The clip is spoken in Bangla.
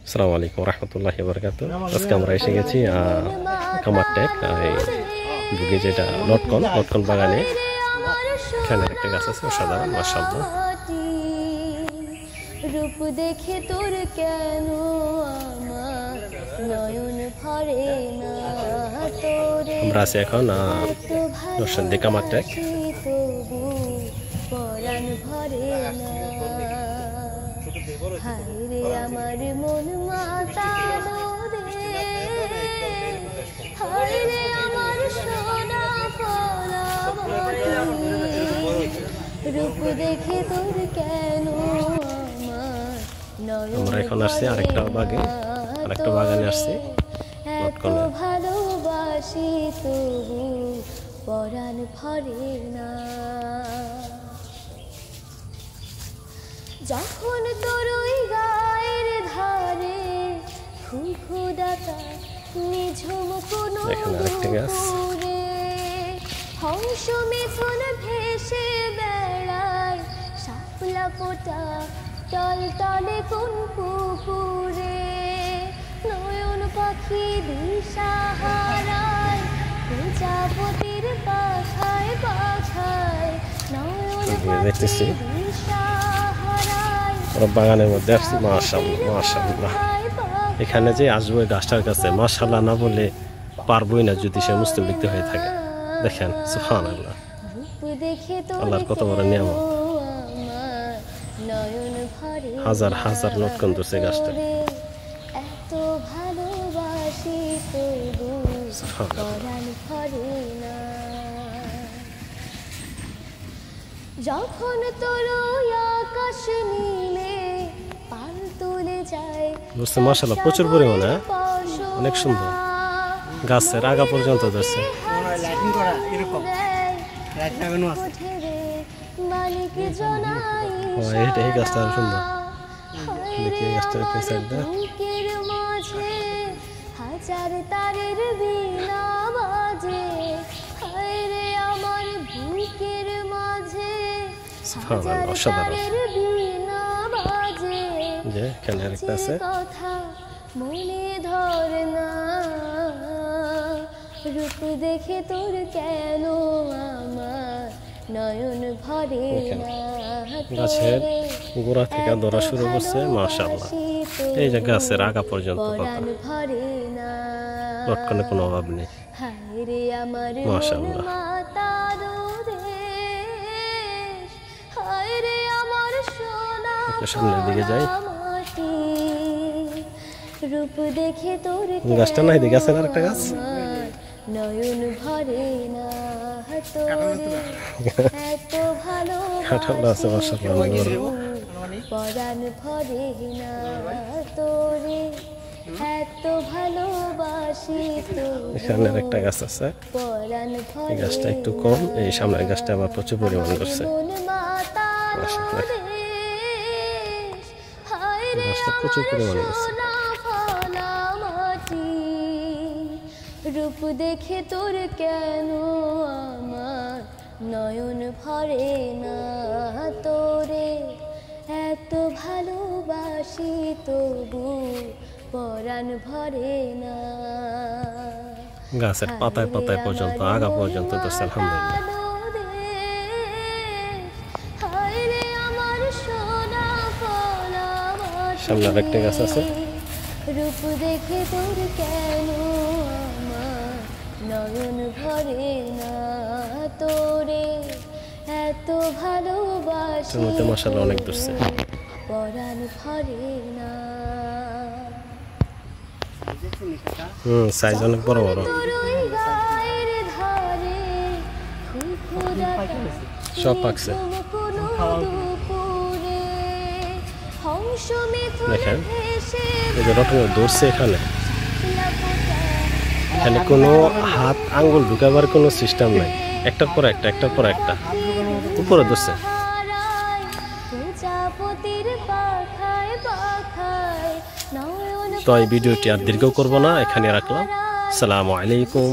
আসসালামু আলাইকুম রহমতুল্লাহি ওয়া বারাকাতুহু। আজকে আমরা এসে গেছি কামারটেক বুকে যেটা লটকন বাগানে। এখানে একটা গাছ আছে অসাধারণ মাশাআল্লাহ। রূপ দেখে তোর কেন আমার নয়ন ভরে না তোরে। আমরা আছি এখন নরসিংদী কামারটেক। পরাণ ভরে না হায়রে আমার মন মাতালো রে, হায়রে আমার সোনা পরা রূপ দেখে তোর কেন আমার নয়ন। আমরা এখন আসছি আরেকটা বাগানে আসছি। এত ভালোবাসি তবু পরাণ ভরে না। যখন তোর ওই গায়ের ধারে খুখু ডাকা নিঝুম কোনো দুপুরে হংস মিথুন ভেসে বেড়ায় শাপলা ফোটা টলটলে কোন পুকুরে। নয়ন পাখি দিশাহারায় প্রজাপতির পাখায় পাখায় নয়ন পাখি বাগানের মধ্যে আসছি। মাশাআল্লাহ এখানে যে আসবো গাছটার কাছে মাশাআল্লাহ না বলে পারবোই না যদি সে মুস্তাফিজ হয়ে থাকে। দেখেন সুবহানাল্লাহ, আল্লাহর কত বড় নিয়ামত। হাজার হাজার লটকন ধরছে গাছটা। এত ভালোবাসি তবু পরাণ ভরে না। যখন তোর আকাশ নীলে পাল তুলে যায় মাশাআল্লাহ প্রচুর পরিমাণে, অনেক সুন্দর। গাছের আগা পর্যন্ত ধরছে। মালিক জনাই এই গাছটা সুন্দর। দেখি গাছটার পেছনটা মাঝে হাজার তারের বিনা বাজে হায়রে আমার বুকের মাঝে অসাধারণ। বিনা বাজে যে এখানে আরেকটা আছে। কথা মনে ধরে না রূপ দেখে তোর কেন আমার নয়ন ভরে না। গাছের গোড়া থেকে ধরা শুরু করছে মাশাআল্লাহ। এই যে গাছের আগা পর্যন্ত লটকনে কোনো অভাব নেই মাশাআল্লাহ। সামনের দিকে যাই। রূপ দেখে তোর গাছটা নাই দিকে আছে আরেকটা গাছ। নয়ন ভরে না এত ভালোবাসি পরাণ ভরে না তোরে। এত ভালোবাসি এখানে একটা গাছ আছে। পরাণ ভরে। এই গাছটা একটু কম, এই সামনের গাছটা আবার প্রচুর পরিমাণ করছে। গাছটা প্রচুর পরিমাণ করছে। রূপ দেখে তোর কেন আমার নয়ন ভরে না তোরে। এত ভালোবাসি তবু পরাণ ভরে না। গাছের পাতায় পাতায় পর্যন্ত আগা পর্যন্ত ধরছে আলহামদুলিল্লাহ। সামনে আরেকটা গাছ আছে। রূপ দেখে তোর কেন আমার নয়ন ভরে না তোরে। এত ভালোবাসি মাশাআল্লাহ অনেক ধরছে। পরাণ ভরে না। সাইজ অনেক বড় বড়। সব পাকছে। দেখেন এই যে লটকন ধরছে এখানে। এখানে কোনো হাত আঙ্গুল ঢুকাবার কোনো সিস্টেম নাই। একটার পর একটা উপরে ধরছে। তো এই ভিডিওটি আর দীর্ঘ করবো না, এখানে রাখলাম। আসসালামু আলাইকুম।